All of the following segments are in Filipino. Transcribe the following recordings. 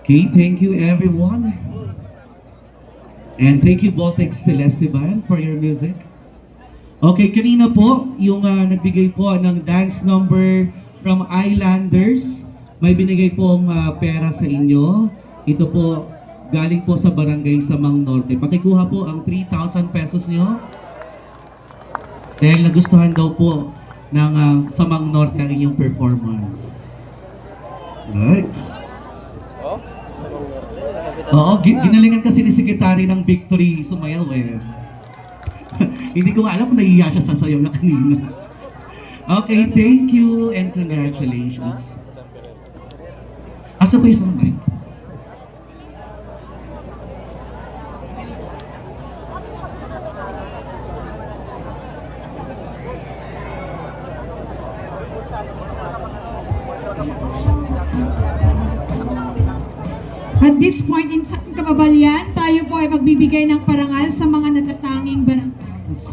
Okay, thank you everyone. And thank you Voltex Celestiban for your music. Okay, kanina po, yung nagbigay po ng dance number from Islanders, may binigay pong pera sa inyo. Ito po, galing po sa barangay Samang Norte. Pakikuha po ang 3,000 pesos nyo. Dahil nagustuhan daw po ng Samang Norte ang inyong performance. Nice. Oo, ginalingan kasi ni Secretary ng Victory sumayaw eh. Hindi ko alam kung nahihiya siya sa sayaw na kanina. Okay, thank you and congratulations. Asa po isang mic? At this point in kababalyan, tayo po ay magbibigay ng parangal sa mga natatanging barangays.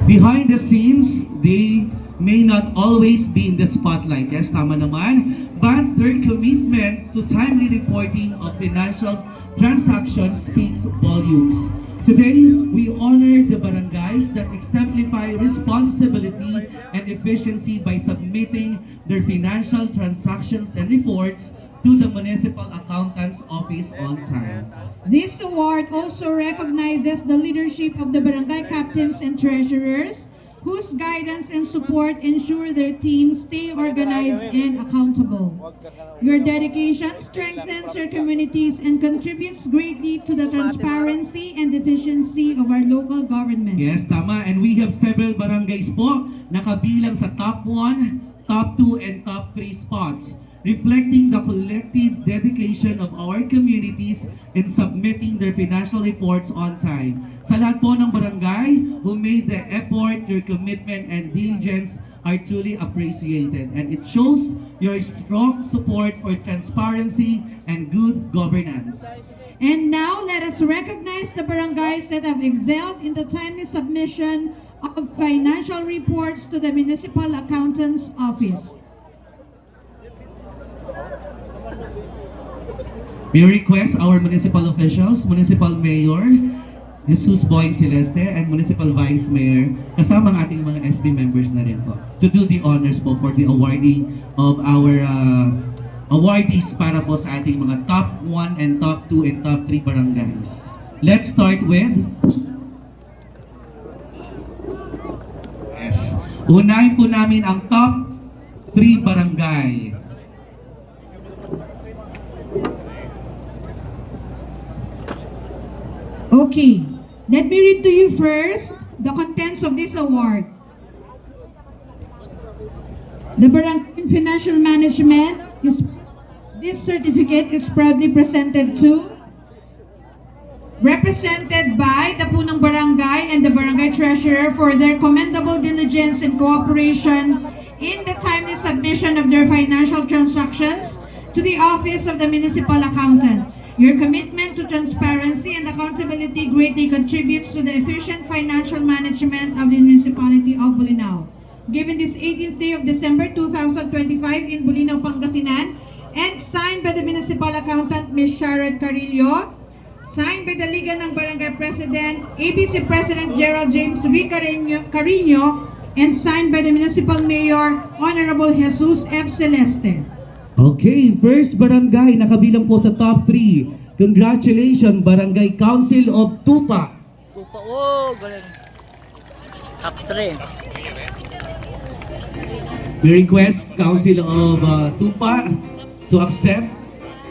Behind the scenes, they may not always be in the spotlight. Yes, tama naman. But their commitment to timely reporting of financial transactions speaks volumes. Today, we honor the barangays that exemplify responsibility and efficiency by submitting their financial transactions and reports to the Municipal Accountant's Office on time. This award also recognizes the leadership of the barangay captains and treasurers whose guidance and support ensure their teams stay organized and accountable. Your dedication strengthens your communities and contributes greatly to the transparency and efficiency of our local government. Yes, tama. And we have several barangays po na kabilang sa top 1, top 2, and top 3 spots, reflecting the collective dedication of our communities in submitting their financial reports on time. Sa lahat po ng barangay who made the effort, your commitment and diligence are truly appreciated, and it shows your strong support for transparency and good governance. And now, let us recognize the barangays that have excelled in the timely submission of financial reports to the Municipal Accountant's Office. We request our municipal officials, Municipal Mayor Jesus Boying Celeste, and Municipal Vice Mayor, kasama ang ating mga SB members na rin po, to do the honors po for the awarding of our awardees para po sa ating mga top 1 and top 2 and top 3 barangays. Let's start with... Yes. Unahin po namin ang top 3 barangay. Okay, let me read to you first the contents of this award. The Barangay Financial Management this certificate is proudly presented to, represented by the Punong Barangay and the Barangay Treasurer for their commendable diligence and cooperation in the timely submission of their financial transactions to the Office of the Municipal Accountant. Your commitment to transparency and accountability greatly contributes to the efficient financial management of the Municipality of Bolinao. Given this 18th day of December 2025 in Bolinao, Pangasinan, and signed by the Municipal Accountant Ms. Sharon Carillo, signed by the Liga ng Barangay President, ABC President Gerald James V. Carino, and signed by the Municipal Mayor, Honorable Jesus F. Celeste. Okay, first barangay nakabilang po sa top 3. Congratulations, Barangay Council of Tupa. Tupa, oh, galing. Top 3. We request Council of Tupa to accept,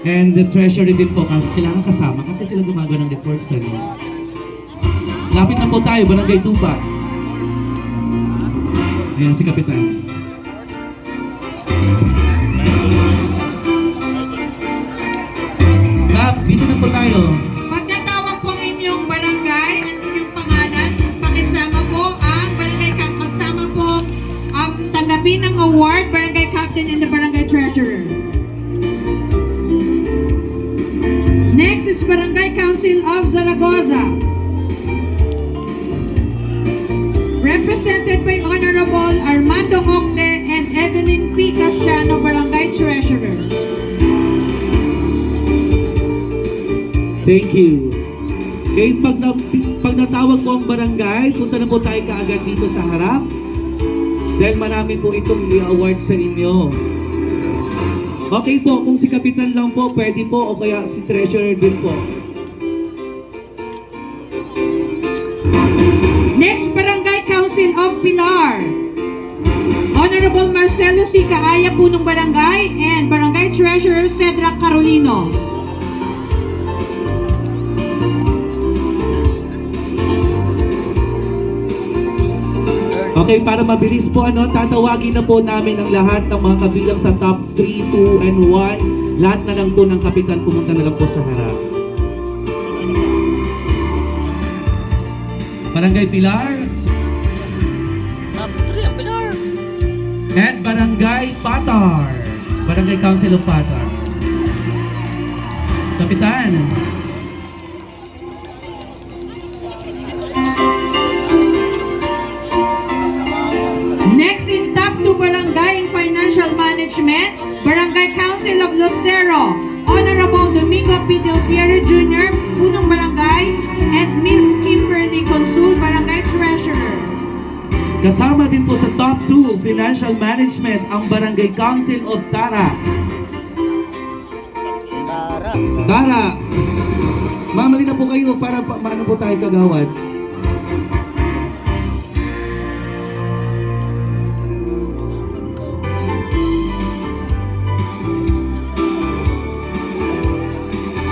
and the treasury din po kailangan kasama kasi sila gumagawa ng reports sa nila. Lapit na po tayo, Barangay Tupa. Ayan si Kapitan. Dito na po tayo. Pagkatawag po ang inyong barangay at inyong pangalan, pakisama po ang barangay captain. Magsama po ang tanggapin ng award, barangay captain and the barangay treasurer. Next is Barangay Council of Zaragoza. Represented by Honorable Armando Octe and Evelyn P. Casiano, barangay treasurer. Thank you. Okay, pag natawag po ang barangay, punta na po tayo kaagad dito sa harap. Dahil marami po itong i-award sa inyo. Okay po, kung si Kapitan lang po, pwede po, o kaya si Treasurer din po. Next, Barangay Council of Pilar. Honorable Marcelo C. Kaaya, Punong Barangay, and Barangay Treasurer Cedra Carolino. Okay, para mabilis po, tatawagin na po namin ang lahat ng mga kabilang sa top 3, 2, and 1. Lahat na lang po ng Kapitan, pumunta na lang po sa harap. Barangay Pilar. Top 3 ang Pilar. And Barangay Patar. Barangay Council of Patar. Kapitan. Next in top 2 barangay in financial management, Barangay Council of Lucero, Honorable Domingo P. Del Fiero Jr., Punong Barangay, and Miss Kimberly Consul, Barangay Treasurer. Kasama din po sa top 2 financial management ang Barangay Council of Tara. Tara. Tara! Mamali na po kayo para maano po tayo kagawad.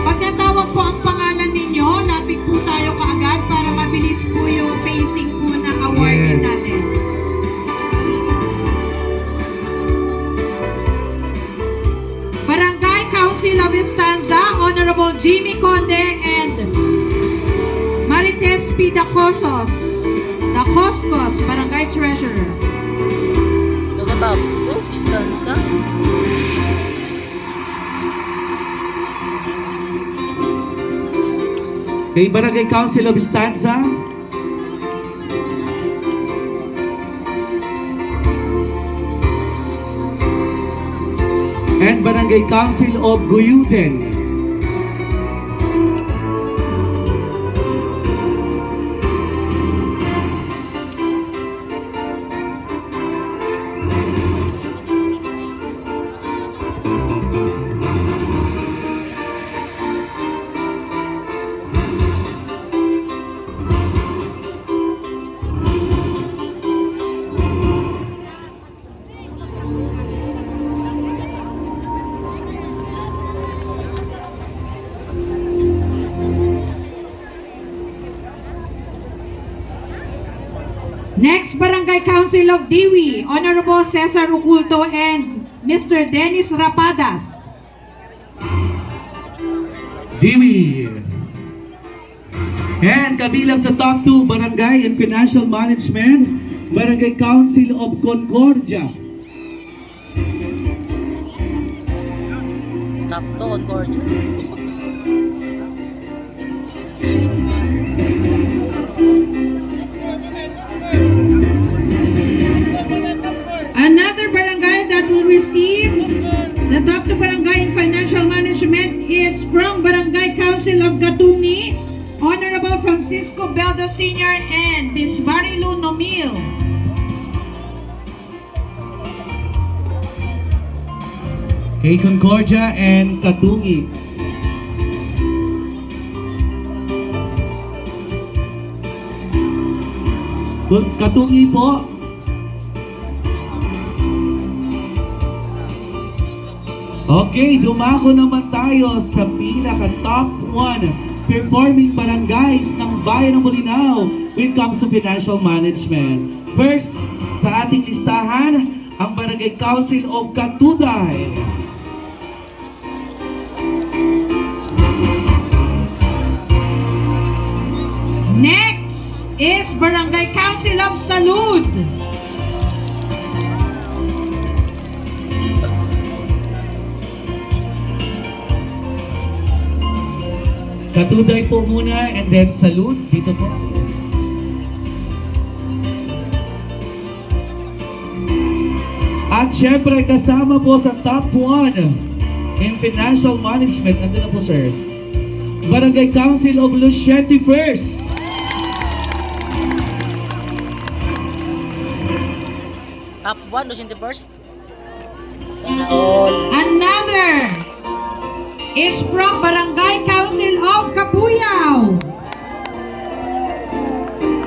Pag natawag po ang pangalan ninyo, lapit po tayo kaagad para mabilis po yung pacing po ng awarding Yes. natin. Barangay Council of Estanza, Honorable Jimmy Conde and Marites P. Dacosos, Barangay Treasurer. Tugatap. Oops, tansa. Kay Barangay Council of Stanza, and Barangay Council of Guyuden. Next, Barangay Council of Diwi, Honorable Cesar Oculto and Mr. Dennis Rapadas. Diwi. And kabilang sa top 2 barangay and financial management, Barangay Council of Concordia. Top to, Concordia. Another barangay that will receive the top 2 barangay in financial management is from Barangay Council of Gatungi, Honorable Francisco Belda Sr. and Miss Marilu Nomil. Kay Concordia and Katungi. Katungi po. Okay, dumako naman tayo sa pinaka top 1 performing barangays ng Bayan ng Bolinao when it comes to financial management. First, sa ating listahan, ang Barangay Council of Katuday. Next is Barangay Council of Salud. Katuday po muna and then Salud. Dito po. At syempre kasama po sa top 1 in financial management. Nandun na po sir. Barangay Council of Luciente First. Top 1, Luciente first. Sana all. Another is from Barangay Council of Kapuyao.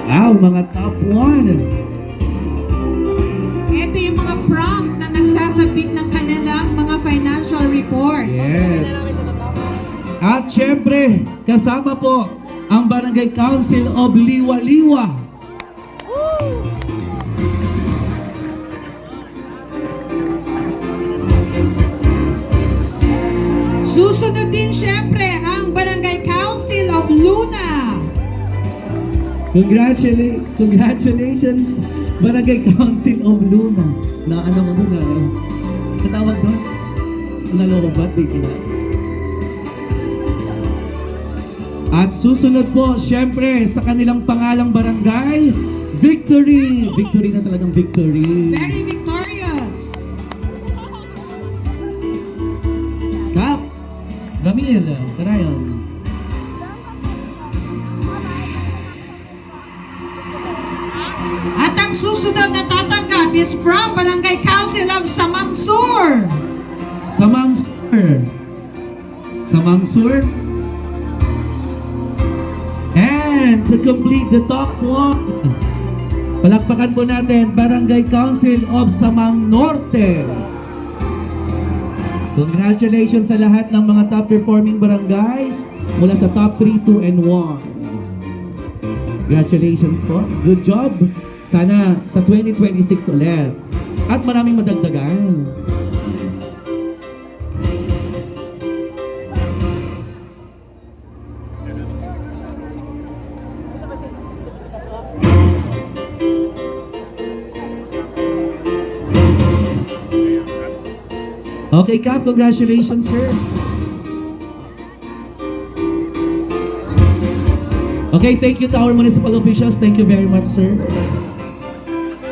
Wow, mga top 1. Ito yung mga prompt na nagsasabit ng kanilang mga financial report. Yes. At syempre, kasama po ang Barangay Council of Liwa-Liwa. Susunod din syempre ang Barangay Council of Luna. Congratulations, Barangay Council of Luna. Na ano mo doon, katawag doon? Nalobat, di ba? At susunod po, syempre, sa kanilang pangalang barangay, Victory! Victory na talagang victory. Very victorious. Kap! Ramil, Karayon. At ang susunod na tatanggap is from Barangay Council of Samangsur. Samangsur. Samangsur. And to complete the top one, palakpakan po natin, Barangay Council of Samang Norte. Congratulations sa lahat ng mga top performing barangays mula sa top 3, 2, and 1. Congratulations po. Good job. Sana sa 2026 ulit. At maraming madagdagan. Okay, Cap, congratulations, sir. Okay, thank you to our municipal officials. Thank you very much, sir.